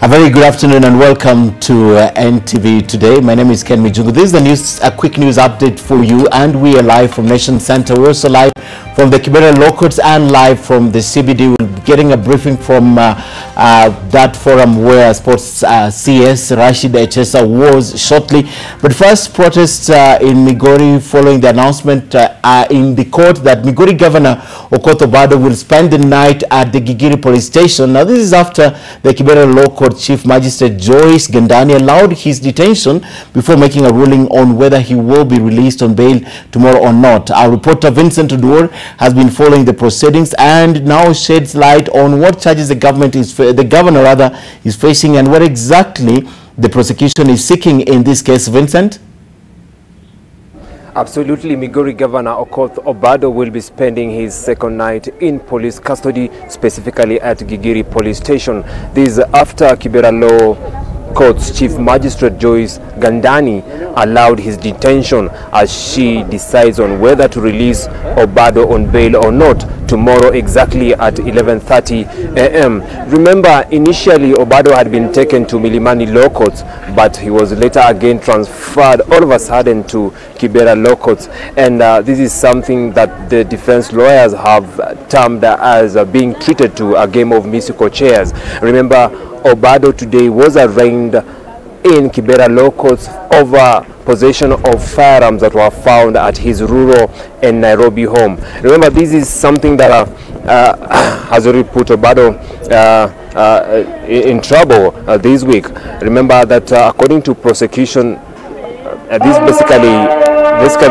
A very good afternoon and welcome to NTV today. My name is Ken Mijungu. This is a quick news update for you, and we are live from Nation Center. We're also live from the Kibera Law Courts and live from the CBD. We'll be getting a briefing from that forum where Sports CS Rashid Echesa was shortly. But first, protests in Migori following the announcement in the court that Migori Governor Obado will spend the night at the Gigiri police station. Now, this is after the Kibera Law Court Chief Magistrate Joyce Gandani allowed his detention before making a ruling on whether he will be released on bail tomorrow or not. Our reporter Vincent Oduor has been following the proceedings and now sheds light on what charges the governor is facing and what exactly the prosecution is seeking in this case. Vincent? Absolutely. Migori Governor Obado will be spending his second night in police custody, specifically at Gigiri police station. This is after Kibera Law Court's Chief Magistrate Joyce Gandani allowed his detention as she decides on whether to release Obado on bail or not tomorrow exactly at 11:30 a.m. Remember, initially Obado had been taken to Milimani Law Courts, but he was later again transferred all of a sudden to Kibera Law Courts, and this is something that the defense lawyers have termed as being treated to a game of musical chairs. Remember, Obado today was arraigned in Kibera Law Courts over possession of firearms that were found at his rural and Nairobi home. Remember, this is something that has already put Obado in trouble this week. Remember that according to prosecution, this basically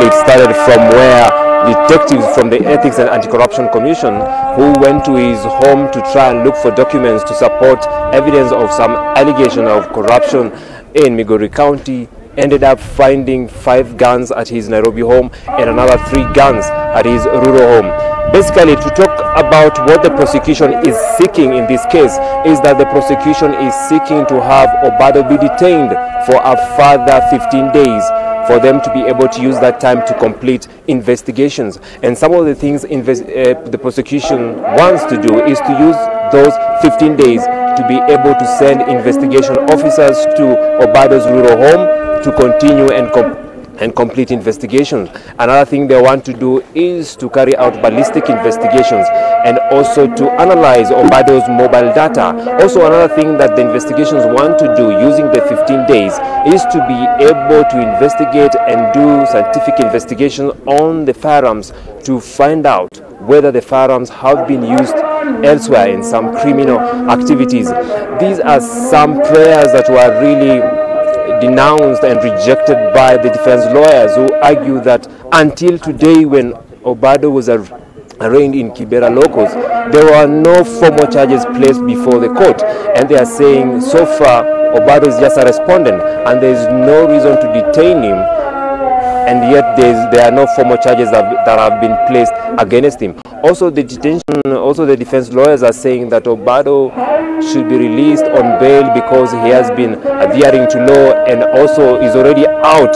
it started from where detectives from the Ethics and Anti-Corruption Commission, who went to his home to try and look for documents to support evidence of some allegation of corruption in Migori County, ended up finding 5 guns at his Nairobi home and another 3 guns at his rural home. Basically, to talk about what the prosecution is seeking in this case is that the prosecution is seeking to have Obado be detained for a further 15 days for them to be able to use that time to complete investigations. And some of the things the prosecution wants to do is to use those 15 days to be able to send investigation officers to Obado's rural home to continue and complete investigations. Another thing they want to do is to carry out ballistic investigations and also to analyze Obado's mobile data. Also, another thing that the investigations want to do using the 15 days is to be able to investigate and do scientific investigations on the firearms to find out whether the firearms have been used elsewhere in some criminal activities. These are some prayers that were really denounced and rejected by the defense lawyers, who argue that until today, when Obado was arraigned in Kibera Law Courts, there were no formal charges placed before the court, and they are saying so far Obado is just a respondent and there is no reason to detain him, and yet there are no formal charges that have been placed against him. Also, the defense lawyers are saying that Obado should be released on bail because he has been adhering to law and also is already out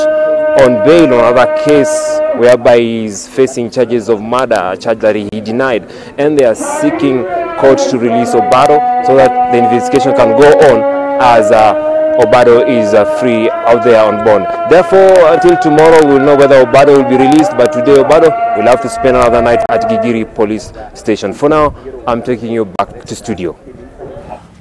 on bail on another case whereby he is facing charges of murder, a charge that he denied. And they are seeking courts to release Obado so that the investigation can go on as Obado is free out there on bond. Therefore, until tomorrow, we'll know whether Obado will be released. But today, Obado will have to spend another night at Gigiri police station. For now, I'm taking you back to studio.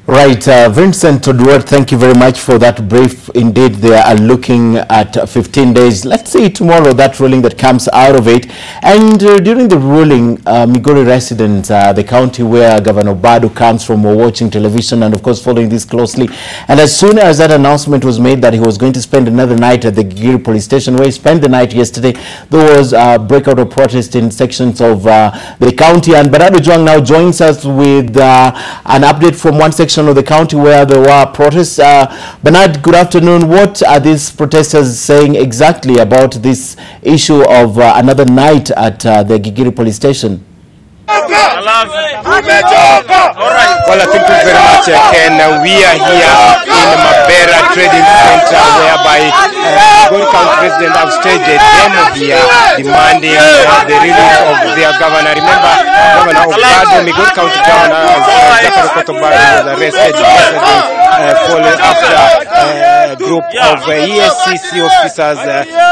Right, Vincent Oduor, thank you very much for that brief. Indeed, they are looking at 15 days. Let's see tomorrow that ruling that comes out of it. And during the ruling, Migori residents, the county where Governor Obado comes from, were watching television and, of course, following this closely. And as soon as that announcement was made that he was going to spend another night at the Gigiri police station, where he spent the night yesterday, there was a breakout of protest in sections of the county. And Boda Juang now joins us with an update from one section of the county where there were protests. Bernard, good afternoon. What are these protesters saying exactly about this issue of another night at the Gigiri police station? Well, thank you very much, Ken. We are here in Mabera Trading Center, whereby Migori County President have staged a demo here demanding the release of their governor. Remember, Governor Obado, Migori County Governor Obado was arrested yesterday following after a group of ESCC officers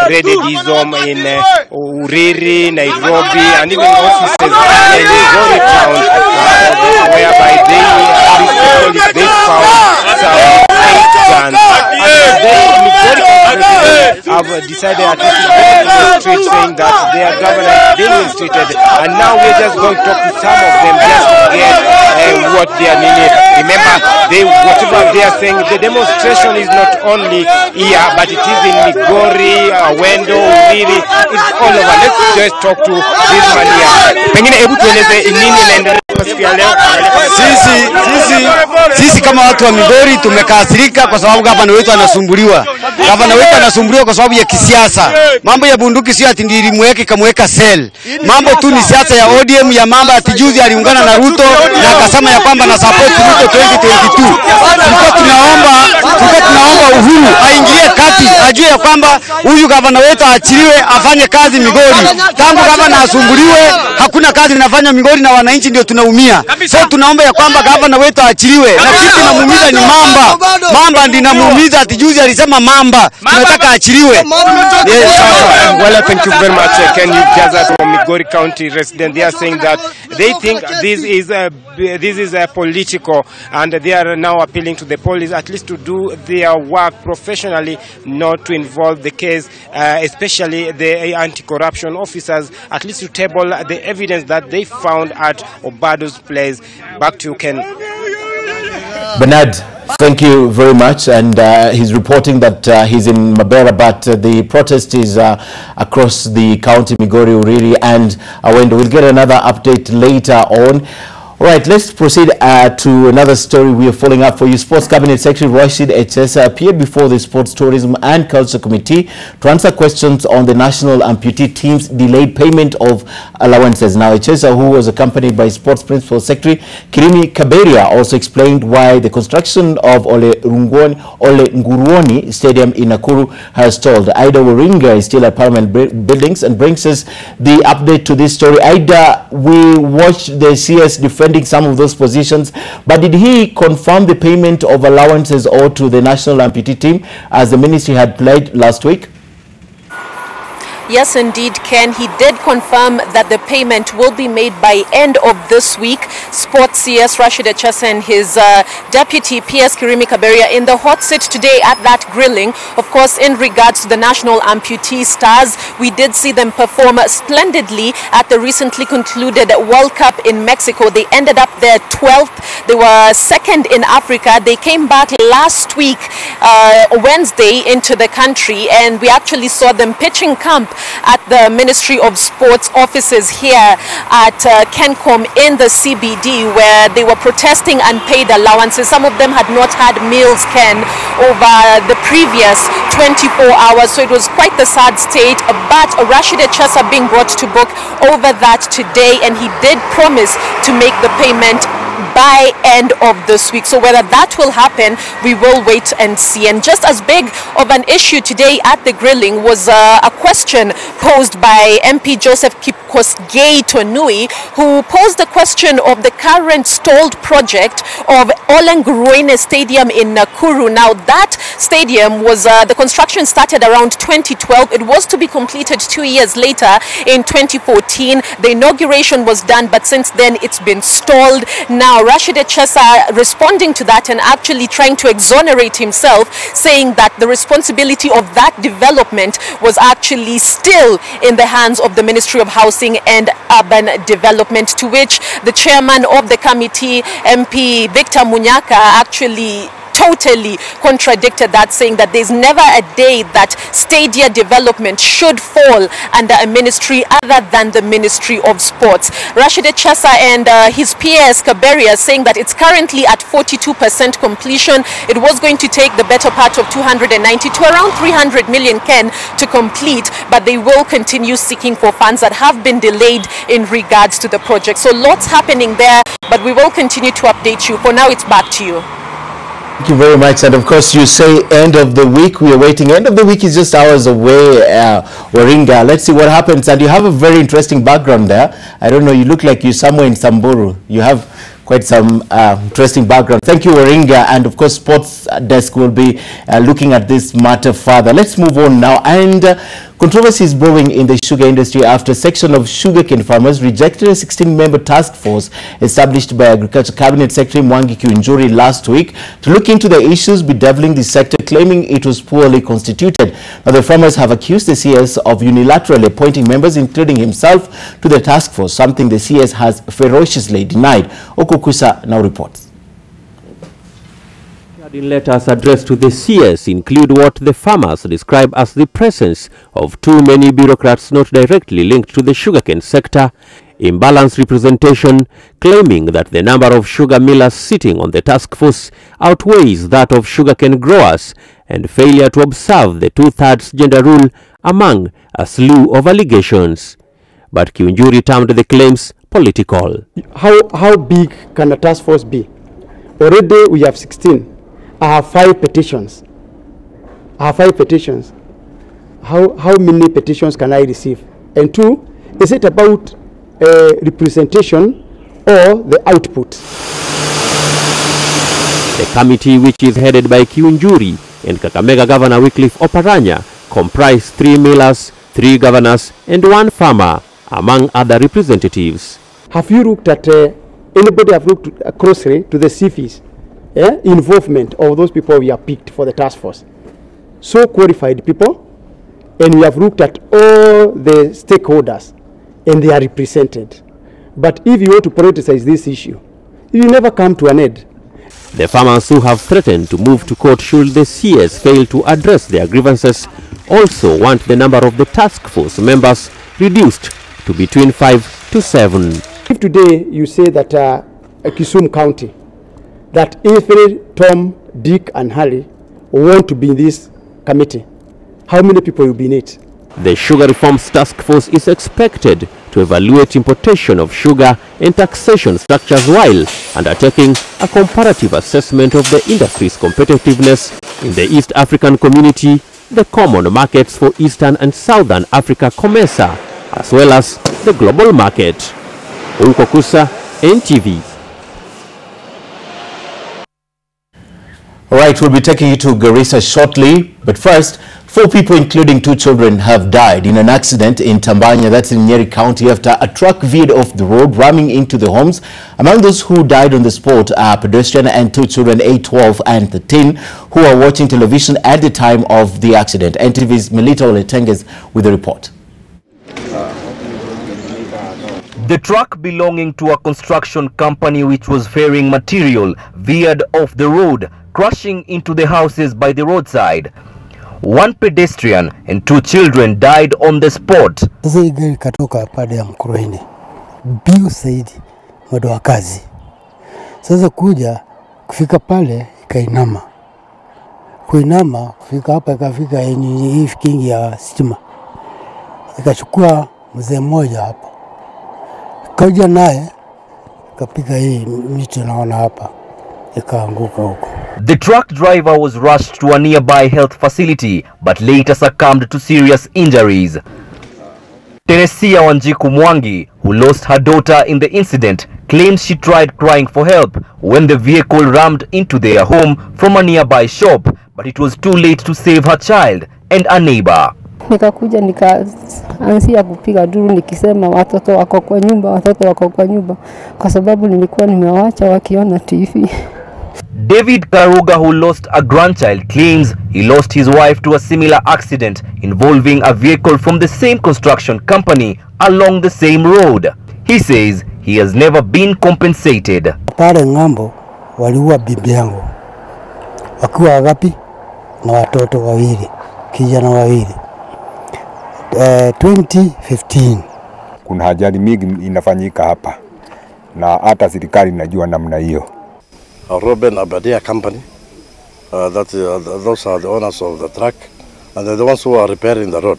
raided his home in Uriri, Nairobi, and even offices in Migori town, whereby they found some guns. And have decided at least to go to the street saying that their governor is being mistreated, and now we're just going to talk to some of them just to get what they are needing. Remember, whatever they are saying, the demonstration is not only here, but it is in Migori, Wendo, Uriri, it's all over. Let's just talk to this man here. Pengine hebu tueleze nini inaendelea siku ya leo. Sisi kama watu wa Migori tumekasirika kwa sababu gavana wetu anasumbuliwa. Gavana wetu anasumbuliwa kwa sababu ya kisiasa. Mambo ya bunduki sio ati ndiri mweke kamweka sel. Mambo tu ni siasa ya ODM, ya mambo ati juzi aliungana na Ruto na akasema ya kwamba na support Ruto 2022. Tulikuwa tunaomba Uhuru aingilie kati, ajue ya kwamba huyu gavana wetu aachiliwe afanye kazi Migori. Tangu gavana asumbuliwe hakuna kazi inafanya Migori na wananchi ndio tunaumia. So tunaomba ya kwamba gavana wetu aachiliwe. Na kitu kinamuumiza ni Mamba ndio inamuumiza, ati juzi alisema Mamba. Tunataka aachiliwe. Yes, well, thank you very much. Ken Mijungu from Migori County resident, they are saying that they think this is a political, and they are now appealing to the police at least to do their work professionally, not to involve the case, especially the anti-corruption officers, at least to table the evidence that they found at Obado's place. Back to you, Ken. Bernard, thank you very much. And he's reporting that he's in Mabera, but the protest is across the county, Migori, Uriri, and Awendo. We'll get another update later on. All right, let's proceed to another story we are following up for you. Sports Cabinet Secretary Rashid Echesa appeared before the Sports, Tourism and Culture Committee to answer questions on the national amputee team's delayed payment of allowances. Now, Echesa, who was accompanied by Sports Principal Secretary Kirimi Kaberia, also explained why the construction of Ole Nguruoni Stadium in Nakuru has stalled. Ida Waringa is still at Parliament Buildings and brings us the update to this story. Ida, we watched the CS defending some of those positions, but did he confirm the payment of allowances owed to the national amputee team as the ministry had pledged last week? Yes, indeed, Ken. He did confirm that the payment will be made by end of this week. Sports CS Rashid Echesa and his deputy PS Kirimi Kaberia in the hot seat today at that grilling. Of course, in regards to the national amputee stars, we did see them perform splendidly at the recently concluded World Cup in Mexico. They ended up their 12th. They were second in Africa. They came back last week, Wednesday, into the country, and we actually saw them pitching camp at the Ministry of Sports offices here at Kencom in the CBD, where they were protesting unpaid allowances. Some of them had not had meals, Ken, over the previous 24 hours. So it was quite the sad state. But Rashid Echesa being brought to book over that today, and he did promise to make the payment by end of this week. So whether that will happen, we will wait and see. And just as big of an issue today at the grilling was a question posed by MP Joseph Kipkosgei Tonui, who posed the question of the current stalled project of Ole Nguruoni Stadium in Nakuru. Now that stadium was, the construction started around 2012. It was to be completed 2 years later in 2014. The inauguration was done, but since then it's been stalled. Now Rashid Echesa responding to that and actually trying to exonerate himself, saying that the responsibility of that development was actually still in the hands of the Ministry of Housing and Urban Development, to which the chairman of the committee, MP Victor Munyaka, actually totally contradicted that, saying that there's never a day that stadia development should fall under a ministry other than the Ministry of Sports. Rashid Chasa and his PS Kaberia saying that it's currently at 42% completion. It was going to take the better part of 290 to around 300 million, Ken, to complete, but they will continue seeking for funds that have been delayed in regards to the project. So lots happening there, but we will continue to update you. For now, it's back to you. Thank you very much. And of course, you say end of the week. We are waiting. End of the week is just hours away. Waringa, let's see what happens. And you have a very interesting background there. I don't know, you look like you're somewhere in Samburu. You have quite some interesting background. Thank you, Waringa. And of course, Sports Desk will be looking at this matter further. Let's move on now. And controversy is brewing in the sugar industry after a section of sugarcane farmers rejected a 16-member task force established by Agriculture Cabinet Secretary Mwangi Kiunjuri last week to look into the issues bedeviling the sector, claiming it was poorly constituted. Now, the farmers have accused the CS of unilaterally appointing members, including himself, to the task force, something the CS has ferociously denied. Okukusa now reports. In letters addressed to the CS include what the farmers describe as the presence of too many bureaucrats not directly linked to the sugarcane sector, imbalanced representation, claiming that the number of sugar millers sitting on the task force outweighs that of sugarcane growers, and failure to observe the 2/3 gender rule, among a slew of allegations. But Kiunjuri termed the claims political. How big can a task force be? Already we have 16. I have 5 petitions. How many petitions can I receive? And 2, is it about representation or the output? The committee, which is headed by Kiunjuri and Kakamega Governor Wycliffe Oparanya, comprised 3 millers, 3 governors and 1 farmer, among other representatives. Have you looked at, anybody have looked closely to the CFIs? Involvement of those people we have picked for the task force. So qualified people, and we have looked at all the stakeholders, and they are represented. But if you want to politicize this issue, it will never come to an end. The farmers who have threatened to move to court should the CS fail to address their grievances also want the number of the task force members reduced to between 5 to 7. If today you say that Kisumu County, that every Tom, Dick and Harry want to be in this committee, how many people will be in it? The Sugar Reforms Task Force is expected to evaluate importation of sugar and taxation structures while undertaking a comparative assessment of the industry's competitiveness in the East African community, the common markets for Eastern and Southern Africa, COMESA, as well as the global market. Okukusa, NTV. All right, we'll be taking you to Garissa shortly, but first, 4 people, including 2 children, have died in an accident in Tambanya, that's in Nyeri County, after a truck veered off the road, ramming into the homes. Among those who died on the spot are pedestrian and 2 children, 8, 12 and 13, who are watching television at the time of the accident. NTV's Melita Oletenges with the report. The truck belonging to a construction company which was ferrying material veered off the road, crashing into the houses by the roadside. 1 pedestrian and 2 children died on the spot. Sasa hii gari katoka pale ya Mkuruhini biu zaidi mwendo wa kazi. Sasa kufika pale ikainama. Kufika hapa ikafika hii kingi ya stima. Ikachukua mzee mmoja hapa. Kaja naye kapiga hii miti naona hapa. Ikaanguka huko. The truck driver was rushed to a nearby health facility but later succumbed to serious injuries. Teresia Wanjiku Mwangi, who lost her daughter in the incident, claims she tried crying for help when the vehicle rammed into their home from a nearby shop, but it was too late to save her child and a neighbor. Nikakuja nikaanzia kupiga duru nikisema watoto wako kwa nyumba kwa sababu nilikuwa nimewaacha wakiona TV. David Karuga, who lost a grandchild, claims he lost his wife to a similar accident involving a vehicle from the same construction company along the same road. He says he has never been compensated. Pale ngambo waliua bibi yangu. wakiwa wagapi na watoto wawili, kijana wawili. 2015 kuna ajali mingi inafanyika hapa na hata serikali inajua namna hiyo. Robin Abadia Company, those are the owners of the truck and they're the ones who are repairing the road.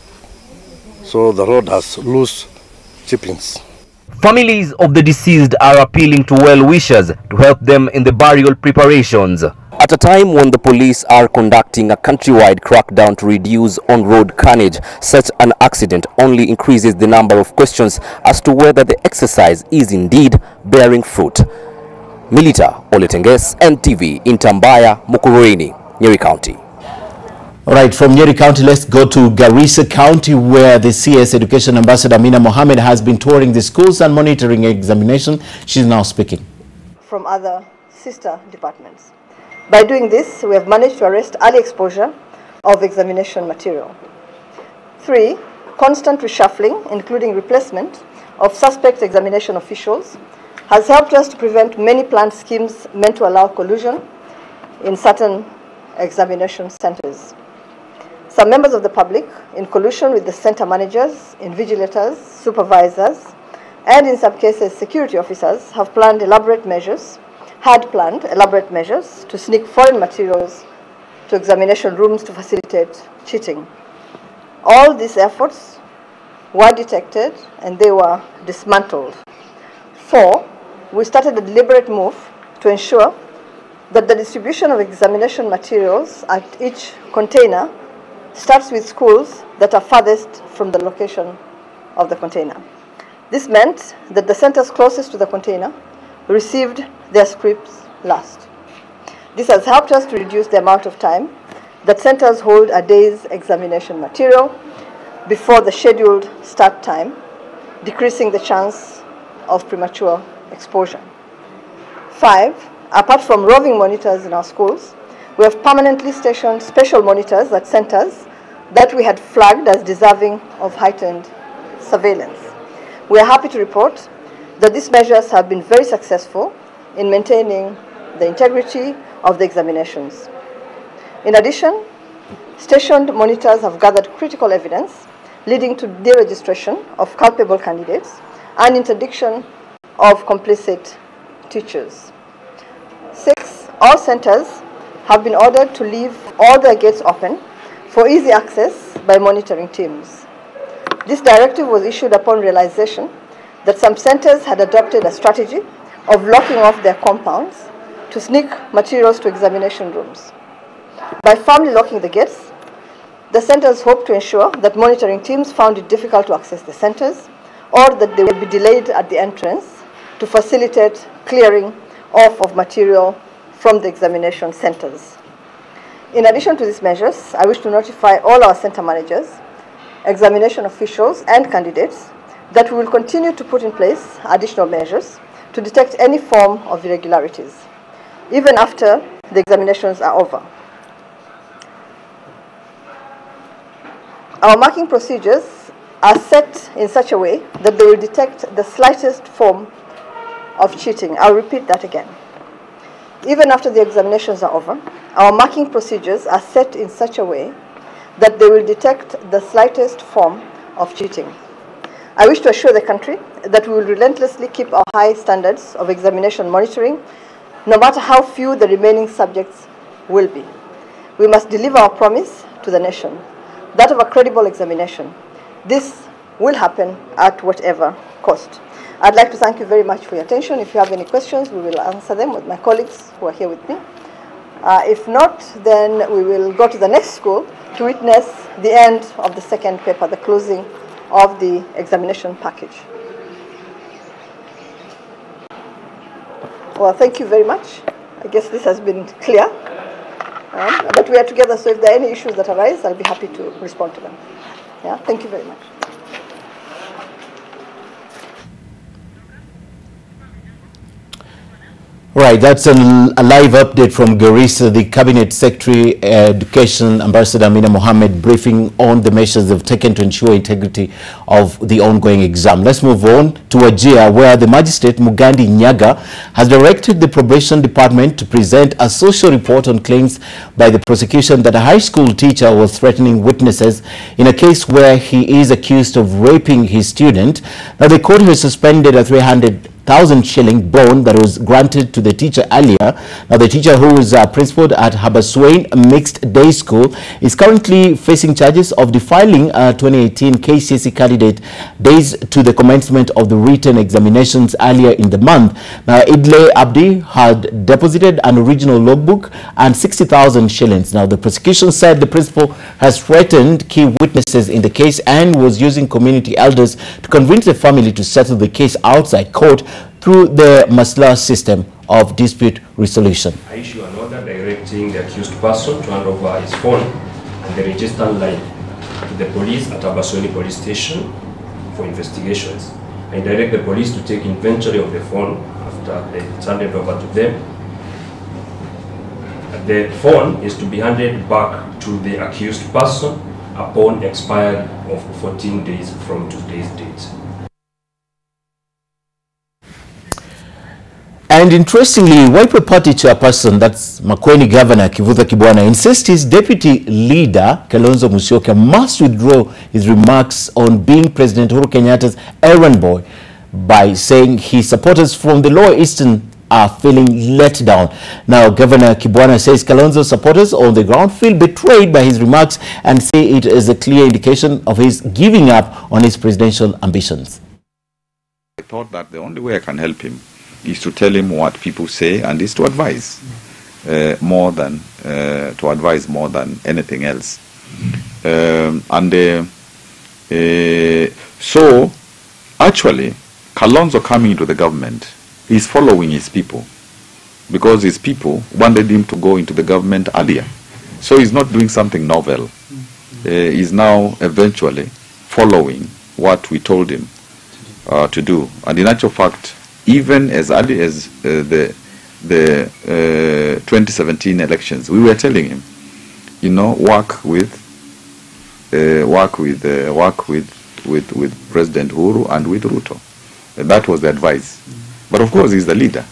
So the road has loose chippings. Families of the deceased are appealing to well-wishers to help them in the burial preparations. At a time when the police are conducting a countrywide crackdown to reduce on-road carnage, such an accident only increases the number of questions as to whether the exercise is indeed bearing fruit. Milita Oletenges, NTV, in Tambaya, Mukurweini, Nyeri County. All right, from Nyeri County, let's go to Garissa County, where the CS Education Ambassador Amina Mohammed has been touring the schools and monitoring examination. She's now speaking. From other sister departments. By doing this, we have managed to arrest early exposure of examination material. 3, constant reshuffling, including replacement of suspect examination officials, has helped us to prevent many planned schemes meant to allow collusion in certain examination centers. Some members of the public, in collusion with the center managers, invigilators, supervisors, and in some cases security officers, have planned elaborate measures to sneak foreign materials to examination rooms to facilitate cheating. All these efforts were detected and they were dismantled. 4, we started a deliberate move to ensure that the distribution of examination materials at each container starts with schools that are farthest from the location of the container. This meant that the centers closest to the container received their scripts last. This has helped us to reduce the amount of time that centers hold a day's examination material before the scheduled start time, decreasing the chance of premature exposure. 5, apart from roving monitors in our schools, we have permanently stationed special monitors at centers that we had flagged as deserving of heightened surveillance. We are happy to report that these measures have been very successful in maintaining the integrity of the examinations. In addition, stationed monitors have gathered critical evidence leading to deregistration of culpable candidates and interdiction of complicit teachers. 6, all centers have been ordered to leave all their gates open for easy access by monitoring teams. This directive was issued upon realization that some centers had adopted a strategy of locking off their compounds to sneak materials to examination rooms. By firmly locking the gates, the centers hope to ensure that monitoring teams found it difficult to access the centers or that they would be delayed at the entrance to facilitate clearing off of material from the examination centers. In addition to these measures, I wish to notify all our center managers, examination officials, and candidates that we will continue to put in place additional measures to detect any form of irregularities, even after the examinations are over. Our marking procedures are set in such a way that they will detect the slightest form of cheating. I'll repeat that again. Even after the examinations are over, our marking procedures are set in such a way that they will detect the slightest form of cheating. I wish to assure the country that we will relentlessly keep our high standards of examination monitoring, no matter how few the remaining subjects will be. We must deliver our promise to the nation, that of a credible examination. This will happen at whatever cost. I'd like to thank you very much for your attention. If you have any questions, we will answer them with my colleagues who are here with me. If not, then we will go to the next school to witness the end of the second paper, the closing of the examination package. Well, thank you very much. I guess this has been clear. But we are together, so if there are any issues that arise, I'll be happy to respond to them. Yeah, thank you very much. Right, that's a live update from Garissa. The Cabinet Secretary, Education Ambassador Amina Mohammed, briefing on the measures they've taken to ensure integrity of the ongoing exam. Let's move on to Wajir, where the magistrate Mugandi Nyaga has directed the probation department to present a social report on claims by the prosecution that a high school teacher was threatening witnesses in a case where he is accused of raping his student. Now, the court has suspended a 300,000 shilling bond that was granted to the teacher earlier. Now, the teacher, who is principal at Habaswain Mixed Day School, is currently facing charges of defiling a 2018 KCSE candidate days to the commencement of the written examinations earlier in the month. Now, Idle Abdi had deposited an original logbook and 60,000 shillings. Now, the prosecution said the principal has threatened key witnesses in the case and was using community elders to convince the family to settle the case outside court through the Masla system of dispute resolution. I issue an order directing the accused person to hand over his phone and the registered line to the police at Abasoni police station for investigations. I direct the police to take inventory of the phone after it's handed over to them. The phone is to be handed back to the accused person upon expiry of 14 days from today's date. And interestingly, Wiper Party chairperson, that's Makueni Governor Kivutha Kibwana, insists his deputy leader, Kalonzo Musyoka, must withdraw his remarks on being President Uhuru Kenyatta's errand boy by saying his supporters from the Lower Eastern are feeling let down. Now, Governor Kibwana says Kalonzo's supporters on the ground feel betrayed by his remarks and say it is a clear indication of his giving up on his presidential ambitions. I thought that the only way I can help him is to tell him what people say and is to advise more than anything else. So actually, Kalonzo coming into the government is following his people, because his people wanted him to go into the government earlier. So he's not doing something novel. He's now eventually following what we told him to do. And in actual fact, even as early as the 2017 elections, we were telling him, you know, work with President Uhuru and with Ruto. And that was the advice. But of course, he's the leader.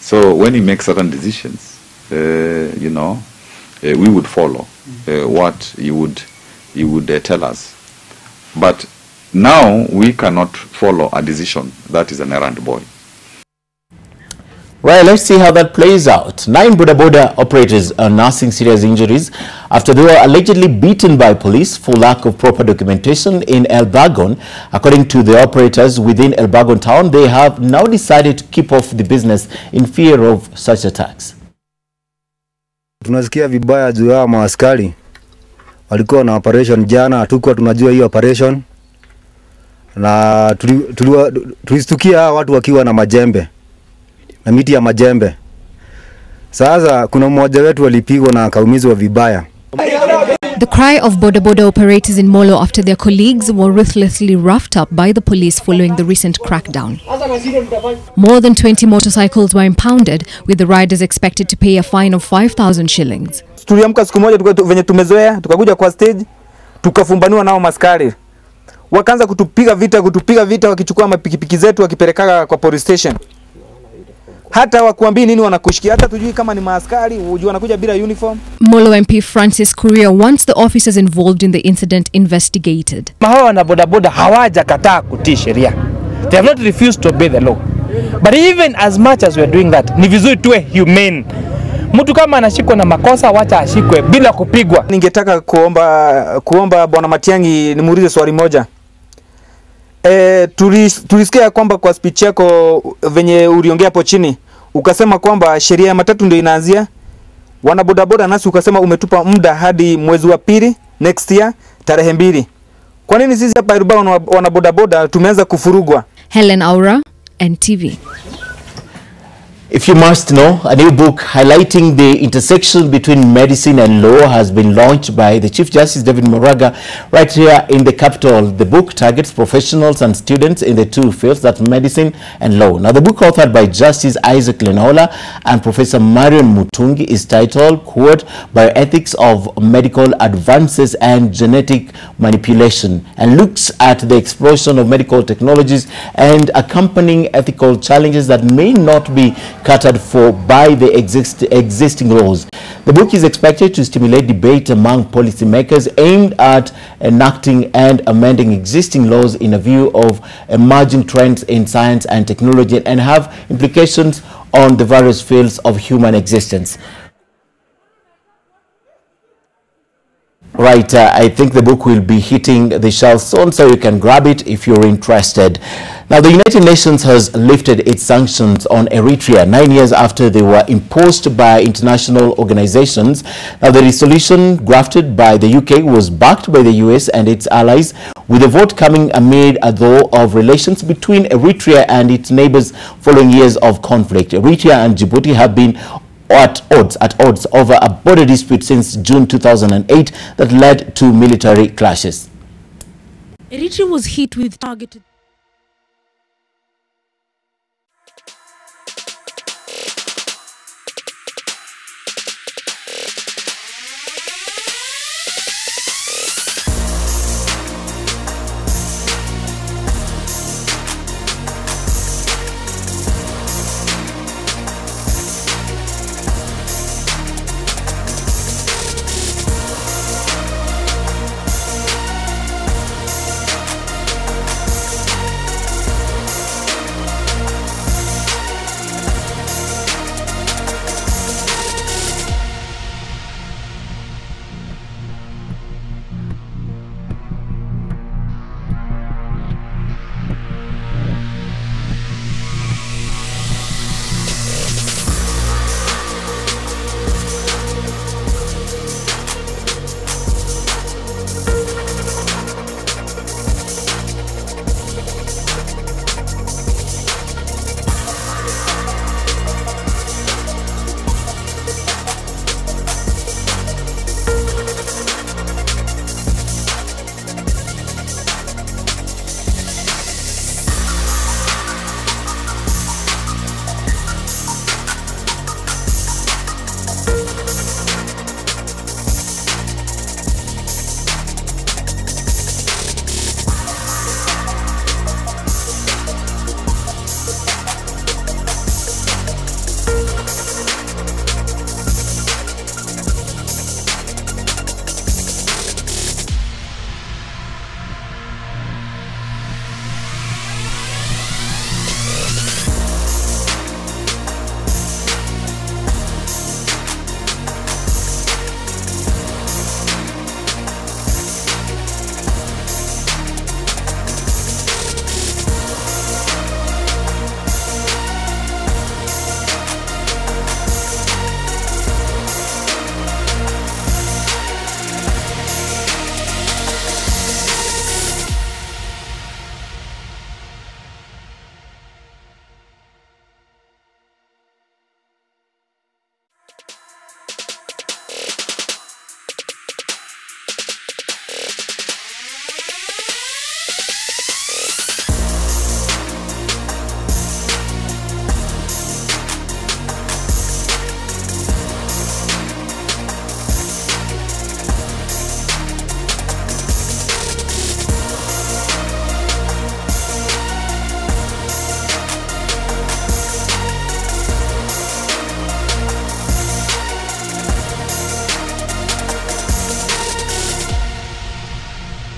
So when he makes certain decisions, you know, we would follow what he would tell us. But now we cannot follow a decision that is an errand boy. Well, let's see how that plays out. 9 Boda operators are nursing serious injuries after they were allegedly beaten by police for lack of proper documentation in Elbagon. According to the operators within Elbagon town, they have now decided to keep off the business in fear of such attacks. Tunasikia vibaya juu ya maaskari walikuwa na operation jana, hatukuwa tunajua hiyo operation, na tulistukia watu wakiwa na majembe na miti ya majembe. Sasa kuna mmoja wetu alipigwa na akaumizwa vibaya. The cry of Boda operators in Molo after their colleagues were ruthlessly roughed up by the police following the recent crackdown. More than 20 motorcycles were impounded, with the riders expected to pay a fine of 5,000 shillings. Tuliamka siku moja venye tumezoea, tukakuja kwa stage, tukafumbaniwa nao maskari. Wakaanza kutupiga vita wakichukua mapikipiki zetu wakipeleka kwa police station. Hata wakuambii nini wanakushikia, hata tujui kama ni maaskari, ujui wanakuja bila uniform. Molo MP Francis Kuria wants the officers involved in the incident investigated. Hawa na boda hawaja kataa kutii sheria. They have not refused to obey the law. But even as much as we are doing that, ni vizuri tuwe humane. Mtu kama anashikwa na makosa, wacha ashikwe bila kupigwa. Ningetaka kuomba Bwana Matiang'i nimuulize swali moja. Tulisikia kwamba kwa speech yako venye uliongea hapo chini ukasema kwamba sheria ya matatu ndio inaanzia wana bodaboda, nasi ukasema umetupa muda hadi mwezi wa pili next year tarehe 2. Kwa nini sisi hapa Iruba wana bodaboda tumeanza kufurugwa? Helen Aura, NTV. If you must know, a new book highlighting the intersection between medicine and law has been launched by the Chief Justice David Moraga right here in the capital. The book targets professionals and students in the two fields, that's medicine and law. Now, the book authored by Justice Isaac Lenola and Professor Marion Mutungi is titled, quote, Bioethics of Medical Advances and Genetic Manipulation, and looks at the explosion of medical technologies and accompanying ethical challenges that may not be catered for by the existing laws. The book is expected to stimulate debate among policymakers aimed at enacting and amending existing laws in a view of emerging trends in science and technology and have implications on the various fields of human existence. Right, I think the book will be hitting the shelves soon, so you can grab it if you're interested. Now, the United Nations has lifted its sanctions on Eritrea 9 years after they were imposed by international organizations. Now, the resolution drafted by the UK was backed by the US and its allies, with the vote coming amid a thaw of relations between Eritrea and its neighbors following years of conflict. Eritrea and Djibouti have been at odds over a border dispute since June 2008 that led to military clashes. Eritrea was hit with targeted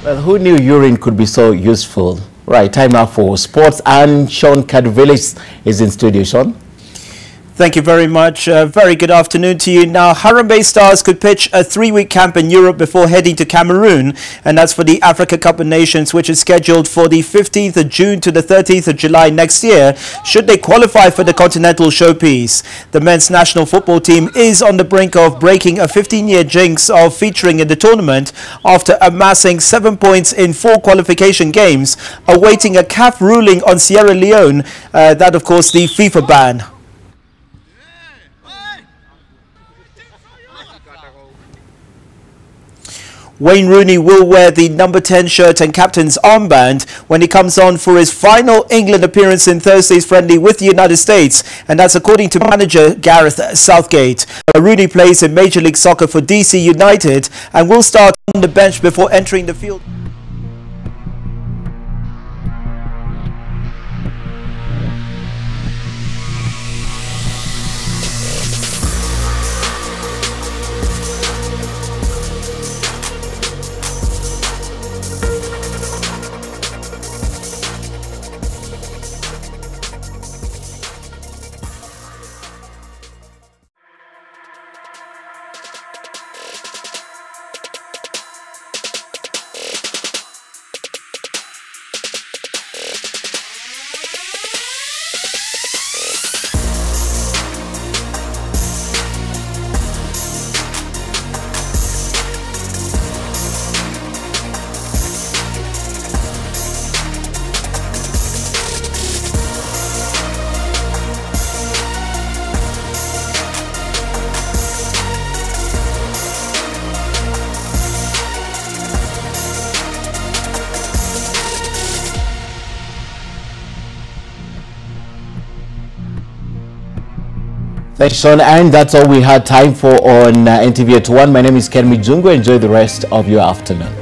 Well, who knew urine could be so useful? Right, time now for sports, and Sean Cadvillis is in studio. Sean? Thank you very much. Very good afternoon to you. Now, Harambee Stars could pitch a 3-week camp in Europe before heading to Cameroon, and that's for the Africa Cup of Nations, which is scheduled for the 15th of June to the 30th of July next year, should they qualify for the Continental Showpiece. The men's national football team is on the brink of breaking a 15-year jinx of featuring in the tournament after amassing 7 points in 4 qualification games, awaiting a CAF ruling on Sierra Leone, that of course the FIFA ban. Wayne Rooney will wear the number 10 shirt and captain's armband when he comes on for his final England appearance in Thursday's friendly with the United States, and that's according to manager Gareth Southgate. Rooney plays in Major League Soccer for DC United and will start on the bench before entering the field. Thanks, Sean, and that's all we had time for on NTV At One. My name is Ken Mijungu. Enjoy the rest of your afternoon.